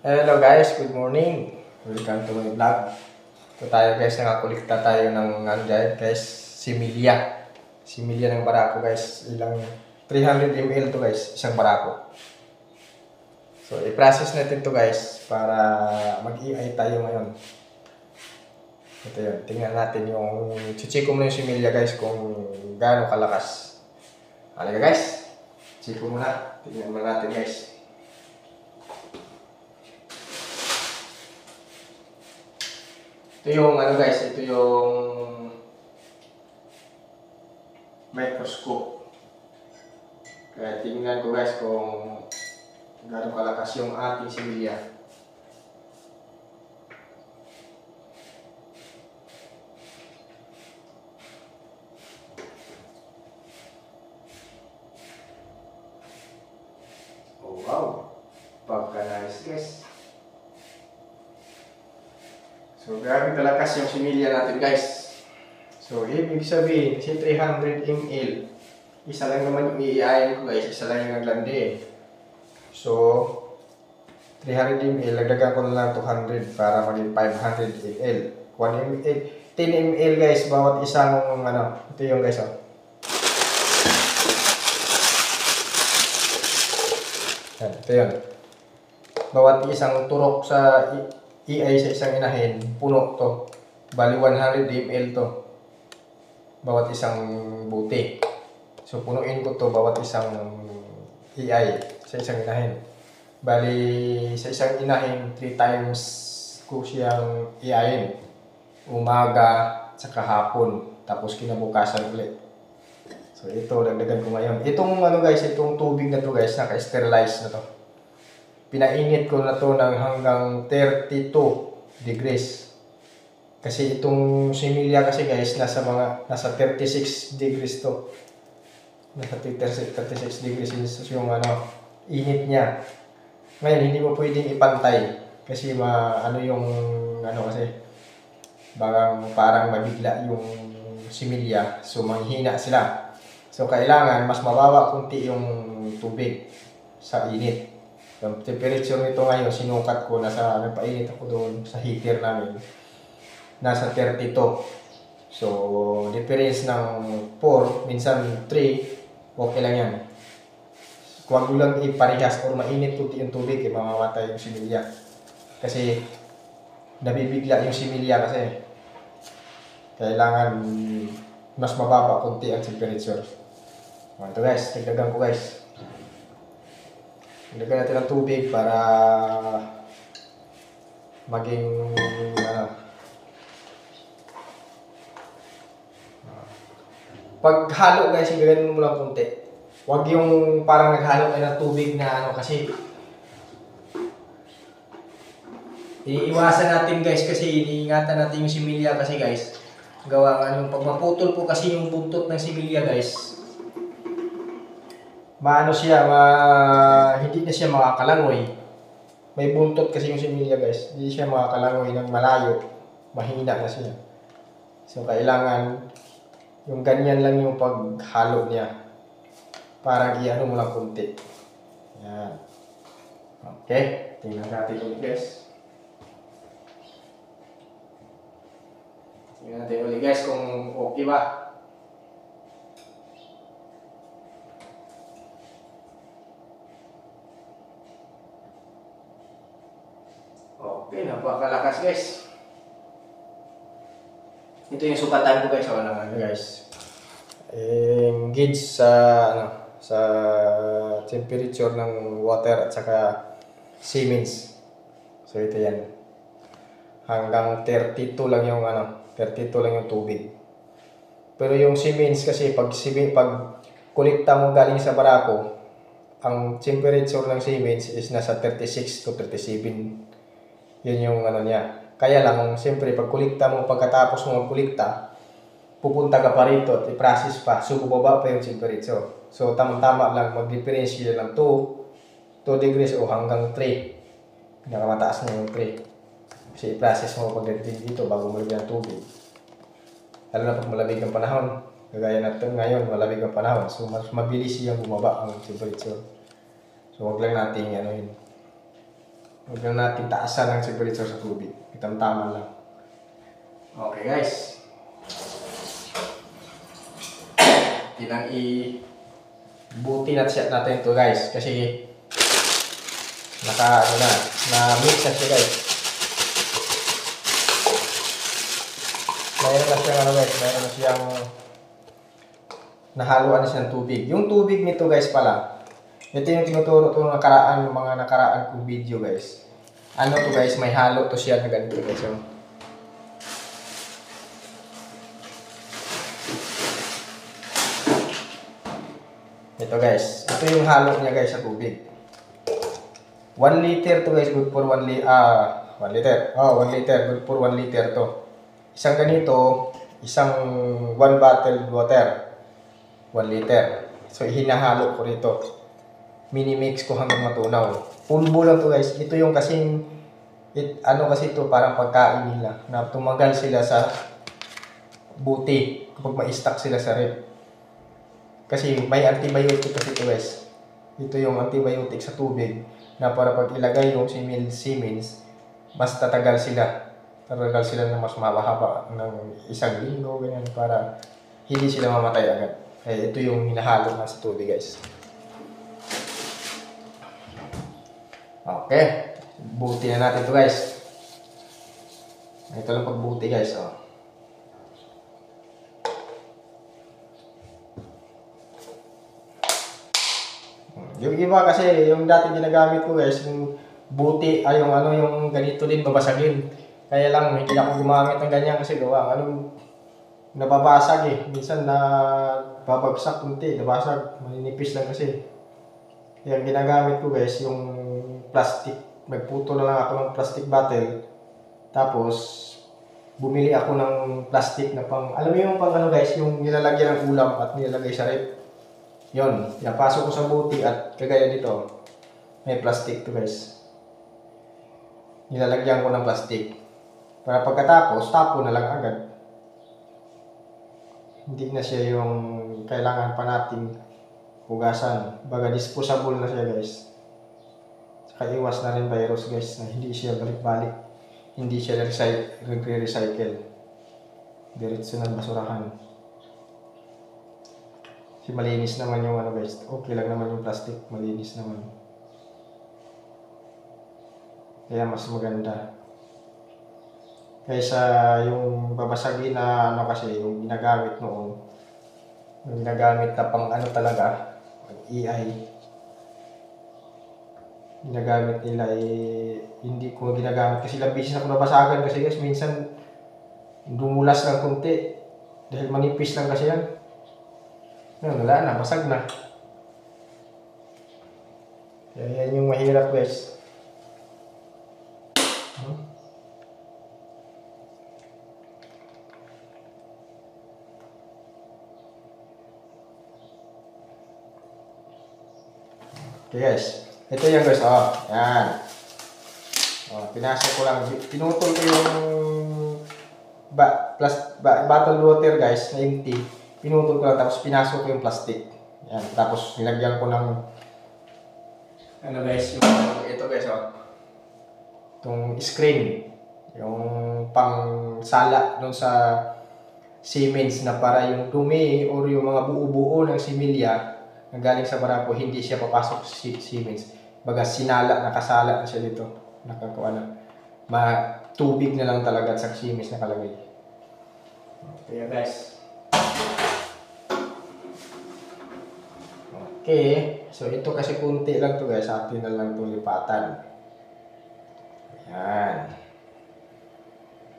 Hello guys, good morning. Welcome to my vlog. Ito tayo guys, nakakulikta tayo ng ano dyan guys, similya. Similya ng barako guys. Ilang 300 ml to guys, isang barako. So i-process natin to guys para mag-EI tayo ngayon. Ito yun, tingnan natin yung chichiko mo yung similya guys kung gaano kalakas. Halika guys, chiko muna. Tingnan mo natin guys. Ito yung ano guys, ito yung microscope. Kaya tingnan ko guys kung gaano kalakas yung ating similya. Oh wow, pagka-nice guys. So, grabe kalakas yung similya natin guys. So, ibig sabihin, kasi 300 ml, isa lang naman yung iiayin ko guys, isa lang yung naglandi. So, 300 ml, lagdagan ko na lang 200 para maging 500 ml. 1 ml, 10 ml guys, bawat isang ano, ito yung guys oh. Yan, ito yun. Bawat isang turok sa EI sa isang inahin, puno to. Bali 100 ml to. Bawat isang buti. So punuin ko to bawat isang EI sa isang inahin. Bali sa isang inahin 3 times ko siyang EI-in. Umaga, saka hapon, tapos kinabukasan ulit. So ito, dagdagan ko ngayon. Itong ano guys, itong tubig na to guys, naka-sterilize na to. Pinainit ko na to ng hanggang 32 degrees. Kasi itong similya kasi guys, nasa 36 degrees to. Nasa 36 degrees yung ano, init niya. Ngayon, hindi mo pwedeng ipantay. Kasi ano yung, ano kasi, parang mabigla yung similya. So, manghina sila. So, kailangan mas mababa kunti yung tubig sa init. Yung temperature nito ngayon, sinukat ko, nagpainit ako doon sa heater namin. Nasa 32. So, difference ng 4, minsan 3, okay lang yan. Huwag mo lang iparehas or mainit kunti yung tubig, mamamatay yung similya. Kasi, nabibigla yung similya kasi. Kailangan mas mababa kunti ang temperature. Ito guys, dagdagan ko guys. Lagyan natin ng tubig para maging ano. Pag halo guys, gawin mo lang konti. Huwag yung parang naghalo kayo ng tubig na ano kasi iiwasan natin guys kasi iniingatan natin yung similya kasi guys. Gawa nga yung pag maputol po kasi yung buntot ng similya guys. Hindi na siya makakalangoy. May buntot kasi yung similya guys. Hindi siya makakalangoy ng malayo. Mahina na siya. So kailangan yung ganyan lang yung paghalo niya. Parang i-ano mo lang kunti. Yan. Okay. Tingnan natin ulit guys. Tingnan natin ulit guys kung okay ba. Okay, napakalakas guys. Ito yung sukatan ko guys, ano guys. Gauge sa temperature ng water at saka Siemens. So ito yan. Hanggang 32 lang yung 32 lang yung tubig. Pero yung Siemens kasi pag kulikta mo galing sa barako, ang temperature ng Siemens is nasa 36 to 37. Yun yung ano niya. Kaya lang, siyempre, pag kulikta mo, pagkatapos mo magkulikta, pupunta ka pa rito at i-process pa. So, bubaba pa yung temperature. So, tama-tama lang, mag-differentiate lang 2 degrees o hanggang 3. Pinakamataas na yung 3. Kasi i-process mo pagdating dito bago mo lagyan ng tubig. Lalo na pag malamig ang panahon. Kagaya natin ngayon, malamig ang panahon. So, mas mabilis yung bumaba ang temperature. So, wag lang natin yun. Huwag na natin taasan ang temperature sa tubig. Itamtaman lang. Okay guys. Tinang i-buti natin ito guys. Kasi na-mix na siya guys. Mayroon na siyang mayroon na siyang nahaluan na siya ng tubig. Yung tubig nito guys pala, ito yung tinuturo ng mga nakaraan kong video guys. Ano to guys, may halo to siya na ganito guys. Ito guys, ito yung halo niya guys sa tubig. 1 liter to guys, good for 1 liter. 1 liter. Oh, 1 liter, good for 1 liter to. Isang ganito, isang 1 bottle water. 1 liter. So, hinahalo ko rito. Mini-mix ko hanggang matunaw. Pulbo lang to guys. Ito yung kasing, kasi ito, parang pagkain nila. Na tumagal sila sa buti kapag ma-stock sila sa rep. Kasi may antibiotic kasi ito guys. Ito yung antibiotic sa tubig na para pag ilagay yung Siemens, mas tatagal sila. Tatagal sila na mas mahaba ng 1 linggo, ganyan, para hindi sila mamatay agad. Kaya ito yung hinahalo na sa tubig guys. Okay. Buti na natin ito guys. Ito lang pagbuti guys. Oh. Yung iba kasi, yung dati ginagamit ko guys, yung buti, yung ganito din babasagin. Kaya lang, hindi ako gumamit ng ganyan kasi nababasag eh. Minsan na babagsak kunti, nabasag, maninipis lang kasi. Kaya ginagamit ko guys, yung plastic. Nagputo na lang ako ng plastic bottle. Tapos, bumili ako ng plastic na alam mo yung guys, yung nilalagyan ng ulam at nilalagay sa rep. Yun, pinapasok ko sa buti at kagaya dito, may plastic to guys. Nilalagyan ko ng plastic. Para pagkatapos, tapo na lang agad. Hindi na siya yung kailangan pa nating hugasan. Baga disposable na siya guys. Saka iwas na rin virus guys na hindi siya balik-balik. Hindi siya recycle. Diretso ng basurahan. Kasi malinis naman yung guys. Okay lang naman yung plastic. Malinis naman. Kaya mas maganda. Kaysa yung babasagin na kasi yung ginagamit noon. Yung ginagamit na pang talaga. Pang EI. Ginagamit nila hindi ko ginagamit. Kasi labis na ko nabasagan kasi guys. Minsan dumulas lang kunti. Dahil manipis lang kasi yan. Wala na, basag na. Kaya yan yung mahirap guys. Okay guys, ito yan guys, yan. Pinasok ko lang, pinutol ko yung bottle water guys, na empty. Pinutol ko lang, tapos pinasok ko yung plastic. Yan, tapos nilagyan ko ng guys, ito guys, itong screen, yung pang sala doon sa Siemens na para yung dumi or yung mga buo-buo ng similya na galing sa barako, hindi siya papasok sa Siemens. Baga nakasala na siya dito. Nakakuha na. Tubig na lang talaga at sa Siemens nakalagay. Kaya guys. Okay. So ito kasi kunti lang to guys. Atin na lang itong lipatan. Ayan.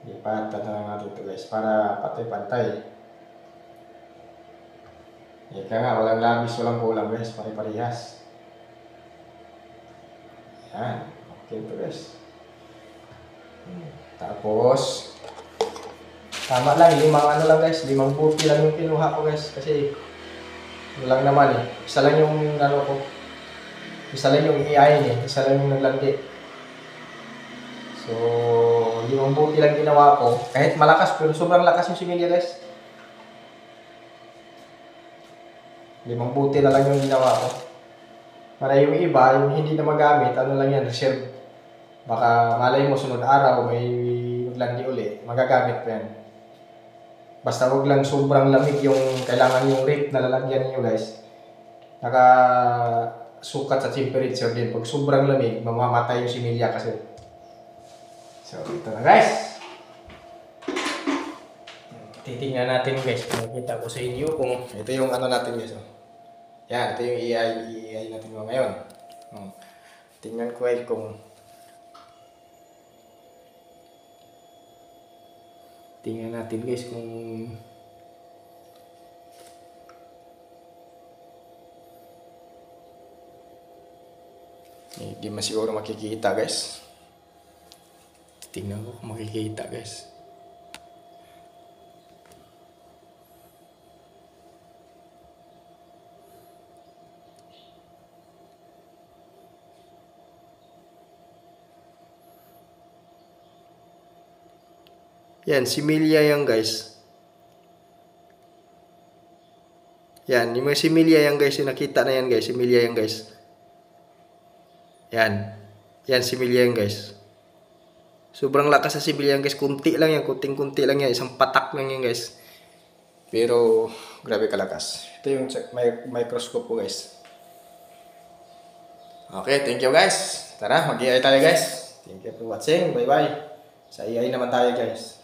Lipatan na lang natin ito guys. Para pantay-pantay. Ika nga, walang labis, walang kulang guys. Pare-parehas. Ayan. Okay ito guys. Tapos tama lang, limang lang guys. 5 buti lang yung kinuha ko guys. Kasi lang naman isa lang yung isa lang yung EI isa lang yung naglandi. So 5 buti lang ginawa ko, kahit malakas pero sobrang lakas yung similya guys. 5 buti na lang yung ginawa ko para yung iba, yung hindi na magamit, lang yan, reserve. Baka malay mo sunod araw may maglandi uli, magagamit pa yan. Basta wag lang sobrang lamig yung kailangan yung rate na lalagyan niyo guys. Sukat sa temperature din. Pag sobrang lamig, mamamatay yung similya kasi. So, ito na guys. Titingnan natin guys. Makikita ko sa inyo kung ito yung ano natin guys. Oh. Yan, ito yung EI natin ngayon. Tingnan ko guys kung tingnan natin guys kung hindi man siguro makikita guys. Tingnan ko kung makikita guys. Yan, similya yan guys. Yan, yung mga similya yan guys, yung nakita na yan guys, similya yan guys. Yan. Yan, similya yan guys. Sobrang lakas sa similya yan guys, kunti lang yan, kunting-kunti lang yan, isang patak lang yan guys. Pero, grabe kalakas. Ito yung microscope ko guys. Okay, thank you guys. Tara, mag-EI tayo guys. Thank you for watching, bye-bye. Sa EI naman tayo guys.